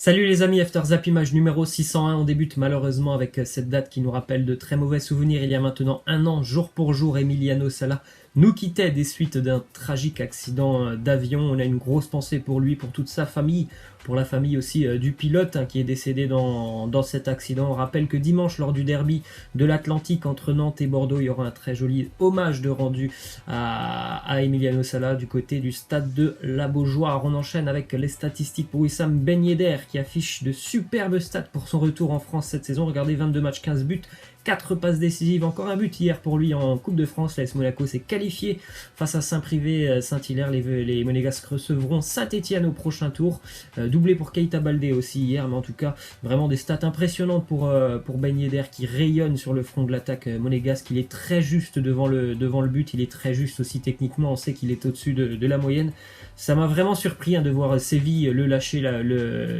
Salut les amis, After Zap Image numéro 601. On débute malheureusement avec cette date qui nous rappelle de très mauvais souvenirs. Il y a maintenant un an, jour pour jour, Emiliano Sala nous quittait des suites d'un tragique accident d'avion. On a une grosse pensée pour lui, pour toute sa famille, pour la famille aussi du pilote qui est décédé dans cet accident. On rappelle que dimanche, lors du derby de l'Atlantique entre Nantes et Bordeaux, il y aura un très joli hommage de rendu à Emiliano Sala du côté du stade de la Beaujoire. On enchaîne avec les statistiques pour Wissam Ben Yedder qui affiche de superbes stats pour son retour en France cette saison. Regardez, 22 matchs, 15 buts, 4 passes décisives, encore un but hier pour lui en Coupe de France. L'AS Monaco s'est qualifié face à Saint-Privé, Saint-Hilaire. Les Monégasques recevront Saint-Etienne au prochain tour. Doublé pour Keita Baldé aussi hier, mais en tout cas, vraiment des stats impressionnantes pour Ben Yedder qui rayonne sur le front de l'attaque monégasque. Il est très juste devant le but, il est très juste aussi techniquement. On sait qu'il est au-dessus de la moyenne. Ça m'a vraiment surpris de voir Séville le lâcher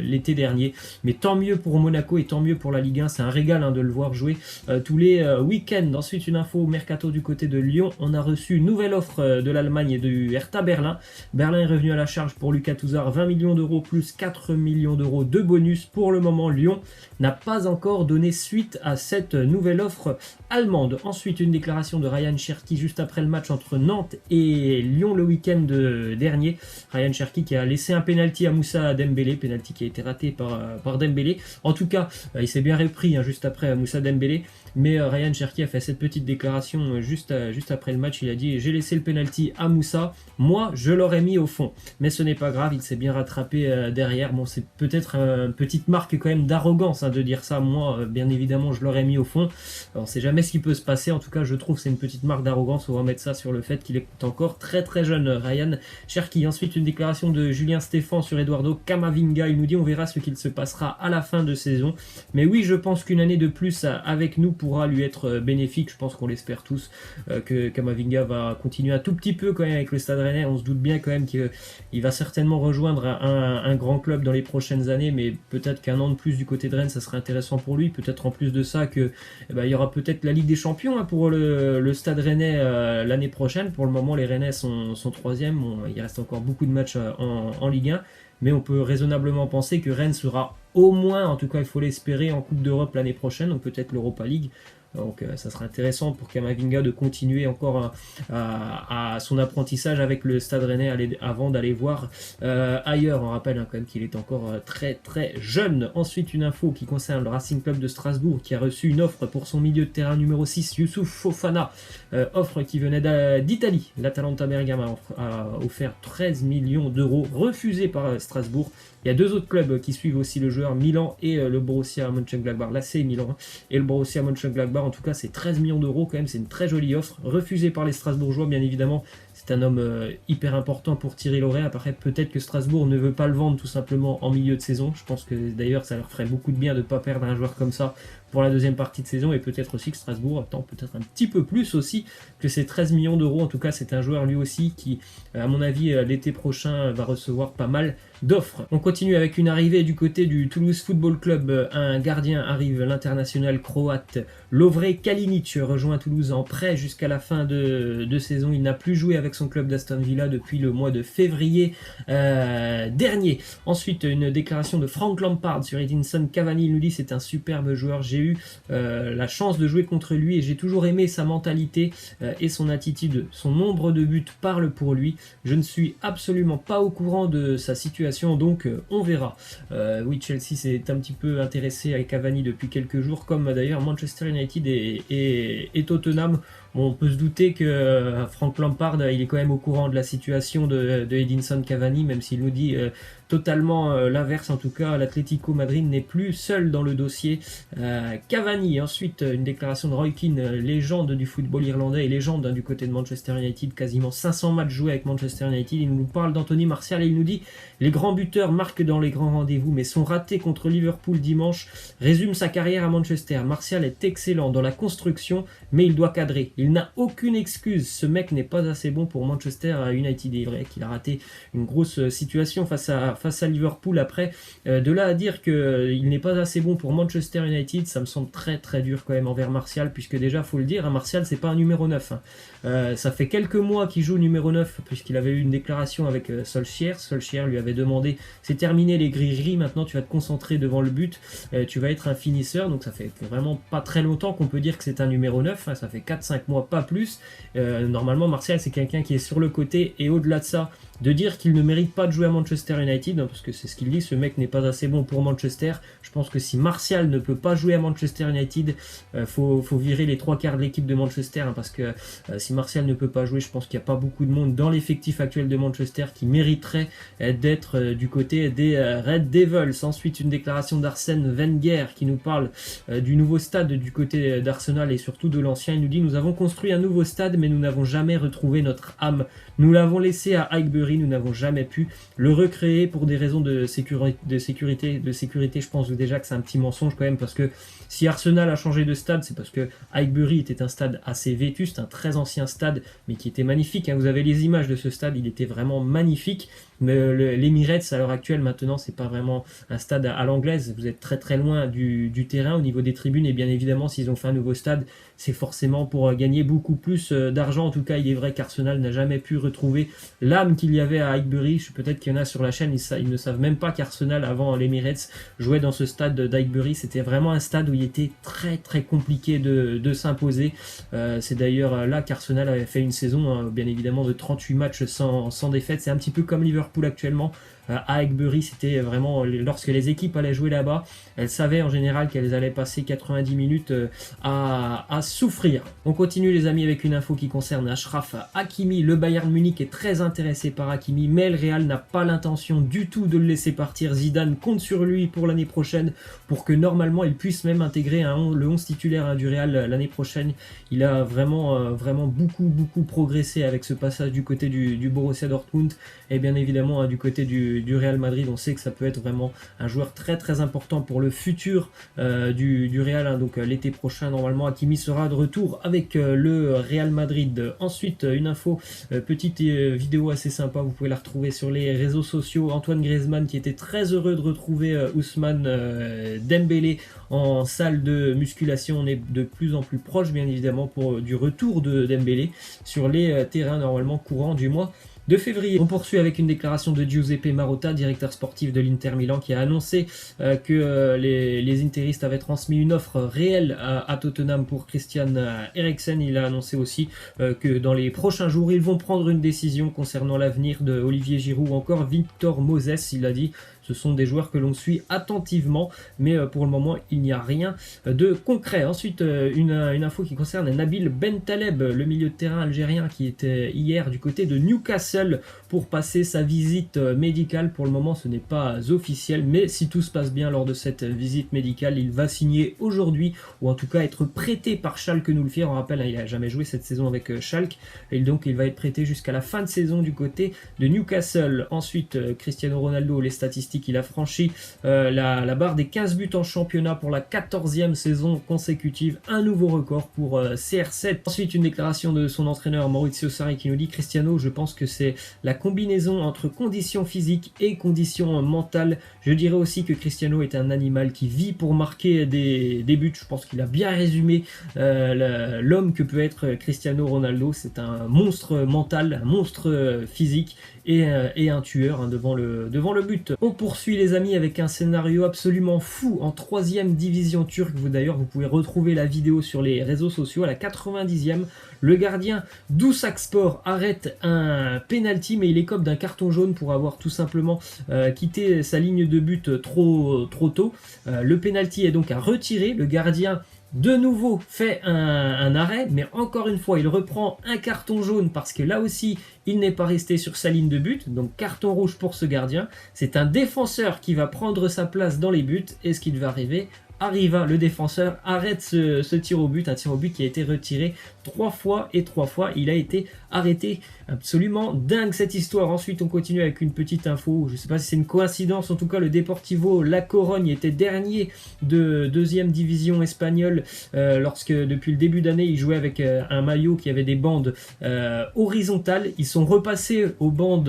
l'été dernier. Mais tant mieux pour Monaco et tant mieux pour la Ligue 1. C'est un régal de le voir jouer tous les week-ends. Ensuite, une info au mercato du côté de Lyon. On a reçu une nouvelle offre de l'Allemagne et du Hertha Berlin. Berlin est revenu à la charge pour Lucas Touzard. 20 millions d'euros plus 4 millions d'euros de bonus. Pour le moment, Lyon n'a pas encore donné suite à cette nouvelle offre allemande. Ensuite, une déclaration de Ryan Cherki juste après le match entre Nantes et Lyon le week-end dernier. Ryan Cherki qui a laissé un penalty à Moussa Dembélé, penalty qui a été raté par Dembélé. En tout cas, il s'est bien repris juste après Moussa Dembélé, mais Ryan Cherki a fait cette petite déclaration juste après le match. Il a dit: j'ai laissé le penalty à Moussa, moi je l'aurais mis au fond, mais ce n'est pas grave, il s'est bien rattrapé derrière. Bon, c'est peut-être une petite marque quand même d'arrogance de dire ça. Moi, bien évidemment, je l'aurais mis au fond. On ne sait jamais ce qui peut se passer. En tout cas, je trouve que c'est une petite marque d'arrogance. On va mettre ça sur le fait qu'il est encore très très jeune, Ryan Cherki. Ensuite, une déclaration de Julien Stéphan sur Eduardo Camavinga. Il nous dit: on verra ce qu'il se passera à la fin de saison. Mais oui, je pense qu'une année de plus avec nous pourra lui être bénéfique. Je pense qu'on l'espère tous, que Camavinga va continuer un tout petit peu quand même avec le Stade Rennais. On se doute bien quand même qu'il va certainement rejoindre un grand club dans les prochaines années, mais peut-être qu'un an de plus du côté de Rennes, ça serait intéressant pour lui. Peut-être en plus de ça que il y aura peut-être la Ligue des Champions pour le Stade Rennais l'année prochaine. Pour le moment, les Rennais sont troisième. Bon, il reste encore beaucoup de matchs en Ligue 1, mais on peut raisonnablement penser que Rennes sera au moins, en tout cas il faut l'espérer, en Coupe d'Europe l'année prochaine, donc peut-être l'Europa League. Donc ça sera intéressant pour Camavinga de continuer encore à son apprentissage avec le Stade Rennais avant d'aller voir ailleurs. On rappelle quand même qu'il est encore très très jeune. Ensuite, une info qui concerne le Racing Club de Strasbourg qui a reçu une offre pour son milieu de terrain numéro 6, Youssouf Fofana. Offre qui venait d'Italie. L'Atalanta Bergame a offert 13 millions d'euros, refusée par Strasbourg. Il y a deux autres clubs qui suivent aussi le joueur, Milan et le Borussia Mönchengladbach. L'AC Milan et le Borussia Mönchengladbach. En tout cas, c'est 13 millions d'euros quand même, c'est une très jolie offre, refusée par les Strasbourgeois bien évidemment. C'est un homme hyper important pour Thierry Laurey. Après, peut-être que Strasbourg ne veut pas le vendre tout simplement en milieu de saison. Je pense que d'ailleurs ça leur ferait beaucoup de bien de ne pas perdre un joueur comme ça pour la deuxième partie de saison, et peut-être aussi que Strasbourg attend peut-être un petit peu plus aussi que ces 13 millions d'euros. En tout cas, c'est un joueur lui aussi qui, à mon avis, l'été prochain va recevoir pas mal d'offres. On continue avec une arrivée du côté du Toulouse Football Club. Un gardien arrive, l'international croate Lovre Kalinic rejoint Toulouse en prêt jusqu'à la fin de saison. Il n'a plus joué avec son club d'Aston Villa depuis le mois de février dernier. Ensuite, une déclaration de Frank Lampard sur Edinson Cavani. Il nous dit: c'est un superbe joueur, j'ai eu la chance de jouer contre lui et j'ai toujours aimé sa mentalité et son attitude. Son nombre de buts parle pour lui. Je ne suis absolument pas au courant de sa situation, donc on verra. Oui, Chelsea s'est un petit peu intéressé à Cavani depuis quelques jours, comme d'ailleurs Manchester United et Tottenham. Bon, on peut se douter que Frank Lampard, il est quand même au courant de la situation de Edinson Cavani, même s'il nous dit totalement l'inverse. En tout cas, l'Atlético Madrid n'est plus seul dans le dossier Cavani. Ensuite, une déclaration de Roy Keane, légende du football irlandais et légende du côté de Manchester United, quasiment 500 matchs joués avec Manchester United. Il nous parle d'Anthony Martial et il nous dit: les grands buteurs marquent dans les grands rendez-vous, mais son raté contre Liverpool dimanche résume sa carrière à Manchester. Martial est excellent dans la construction, mais il doit cadrer. Il n'a aucune excuse, ce mec n'est pas assez bon pour Manchester United. Il est vrai qu'il a raté une grosse situation face à face à Liverpool. Après, de là à dire qu'il n'est pas assez bon pour Manchester United, ça me semble très très dur quand même envers Martial, puisque déjà, faut le dire, hein, Martial, c'est pas un numéro 9. Hein. Ça fait quelques mois qu'il joue numéro 9, puisqu'il avait eu une déclaration avec Solskjaer. Solskjaer lui avait demandé, c'est terminé les gris-gris, maintenant tu vas te concentrer devant le but, tu vas être un finisseur. Donc ça fait vraiment pas très longtemps qu'on peut dire que c'est un numéro 9, hein, ça fait 4-5 mois, pas plus. Normalement, Martial, c'est quelqu'un qui est sur le côté, et au-delà de ça, de dire qu'il ne mérite pas de jouer à Manchester United, hein, parce que c'est ce qu'il dit, ce mec n'est pas assez bon pour Manchester. Je pense que si Martial ne peut pas jouer à Manchester United, faut virer les 3/4 de l'équipe de Manchester, hein, parce que si Martial ne peut pas jouer, je pense qu'il n'y a pas beaucoup de monde dans l'effectif actuel de Manchester qui mériterait d'être du côté des Red Devils. Ensuite, une déclaration d'Arsène Wenger qui nous parle du nouveau stade du côté d'Arsenal et surtout de l'ancien. Il nous dit: nous avons construit un nouveau stade, mais nous n'avons jamais retrouvé notre âme. Nous l'avons laissé à Highbury, nous n'avons jamais pu le recréer pour des raisons de sécurité. Je pense déjà que c'est un petit mensonge quand même, parce que si Arsenal a changé de stade, c'est parce que Highbury était un stade assez vétuste, un très ancien stade, mais qui était magnifique. Hein. Vous avez les images de ce stade, il était vraiment magnifique. Mais l'Emirates, à l'heure actuelle, maintenant, c'est pas vraiment un stade à l'anglaise. Vous êtes très très loin du terrain au niveau des tribunes. Et bien évidemment, s'ils ont fait un nouveau stade, c'est forcément pour gagner beaucoup plus d'argent. En tout cas, il est vrai qu'Arsenal n'a jamais pu retrouver l'âme qu'il y avait à Highbury. Peut-être qu'il y en a sur la chaîne, ils ne savent même pas qu'Arsenal, avant l'Emirates, jouait dans ce stade d'Highbury. C'était vraiment un stade où il était très très compliqué de s'imposer. C'est d'ailleurs là qu'Arsenal avait fait une saison, bien évidemment, de 38 matchs sans défaite. C'est un petit peu comme Liverpool actuellement. À Highbury, c'était vraiment, lorsque les équipes allaient jouer là-bas, elles savaient en général qu'elles allaient passer 90 minutes à souffrir. On continue les amis avec une info qui concerne Achraf Hakimi. Le Bayern Munich est très intéressé par Hakimi, mais le Real n'a pas l'intention du tout de le laisser partir. Zidane compte sur lui pour l'année prochaine, pour que normalement il puisse même intégrer le 11 titulaire du Real l'année prochaine. Il a vraiment beaucoup progressé avec ce passage du côté du Borussia Dortmund, et bien évidemment du côté du Real Madrid. On sait que ça peut être vraiment un joueur très très important pour le futur du Real. Hein. Donc l'été prochain, normalement, Hakimi sera de retour avec le Real Madrid. Ensuite, une info, petite vidéo assez sympa, vous pouvez la retrouver sur les réseaux sociaux. Antoine Griezmann qui était très heureux de retrouver Ousmane Dembélé en salle de musculation. On est de plus en plus proche, bien évidemment, du retour de Dembélé sur les terrains normalement courants du mois de février. On poursuit avec une déclaration de Giuseppe Marotta, directeur sportif de l'Inter Milan, qui a annoncé que les interistes avaient transmis une offre réelle à Tottenham pour Christian Eriksen. Il a annoncé aussi que dans les prochains jours, ils vont prendre une décision concernant l'avenir de Olivier Giroud ou encore Victor Moses. Il a dit: ce sont des joueurs que l'on suit attentivement, mais pour le moment, il n'y a rien de concret. Ensuite, une info qui concerne Nabil Bentaleb, le milieu de terrain algérien qui était hier du côté de Newcastle pour passer sa visite médicale. Pour le moment, ce n'est pas officiel, mais si tout se passe bien lors de cette visite médicale, il va signer aujourd'hui, ou en tout cas être prêté par Schalke 04. On rappelle, il n'a jamais joué cette saison avec Schalke, et donc il va être prêté jusqu'à la fin de saison du côté de Newcastle. Ensuite, Cristiano Ronaldo, les statistiques, il a franchi la barre des 15 buts en championnat pour la 14e saison consécutive, un nouveau record pour CR7. Ensuite, une déclaration de son entraîneur Maurizio Sarri qui nous dit: Cristiano, je pense que c'est la combinaison entre conditions physiques et conditions mentales. Je dirais aussi que Cristiano est un animal qui vit pour marquer des buts. Je pense qu'il a bien résumé l'homme que peut être Cristiano Ronaldo. C'est un monstre mental, un monstre physique et un tueur, hein, devant le but. On poursuit les amis avec un scénario absolument fou en 3e division turque. D'ailleurs, vous pouvez retrouver la vidéo sur les réseaux sociaux. À la 90e, le gardien d'Uşakspor arrête un penalty, mais il écope d'un carton jaune pour avoir tout simplement quitté sa ligne de but trop tôt. Le penalty est donc à retirer. Le gardien de nouveau fait un arrêt, mais encore une fois il reprend un carton jaune parce que là aussi il n'est pas resté sur sa ligne de but, donc carton rouge pour ce gardien. C'est un défenseur qui va prendre sa place dans les buts, et ce qui va arriver Arriva, le défenseur, arrête ce tir au but, un tir au but qui a été retiré 3 fois et 3 fois il a été arrêté. Absolument dingue cette histoire. Ensuite on continue avec une petite info, je ne sais pas si c'est une coïncidence, en tout cas le Deportivo La Corogne était dernier de 2e division espagnole lorsque depuis le début d'année ils jouaient avec un maillot qui avait des bandes horizontales. Ils sont repassés aux bandes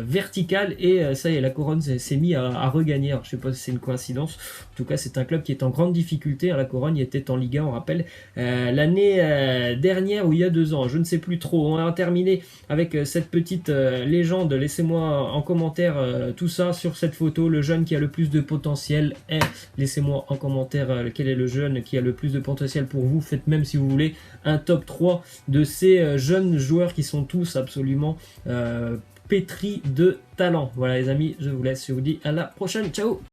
verticales et ça y est, La Corogne s'est mis à regagner. Alors, je ne sais pas si c'est une coïncidence, en tout cas c'est un club qui est en grande difficulté. La Corogne était en Liga, on rappelle, l'année dernière ou il y a 2 ans, je ne sais plus trop. On va terminer avec cette petite légende. Laissez-moi en commentaire tout ça sur cette photo. Le jeune qui a le plus de potentiel est, laissez-moi en commentaire quel est le jeune qui a le plus de potentiel pour vous. Faites même si vous voulez un top 3 de ces jeunes joueurs qui sont tous absolument pétris de talent. Voilà les amis, je vous laisse, je vous dis à la prochaine, ciao.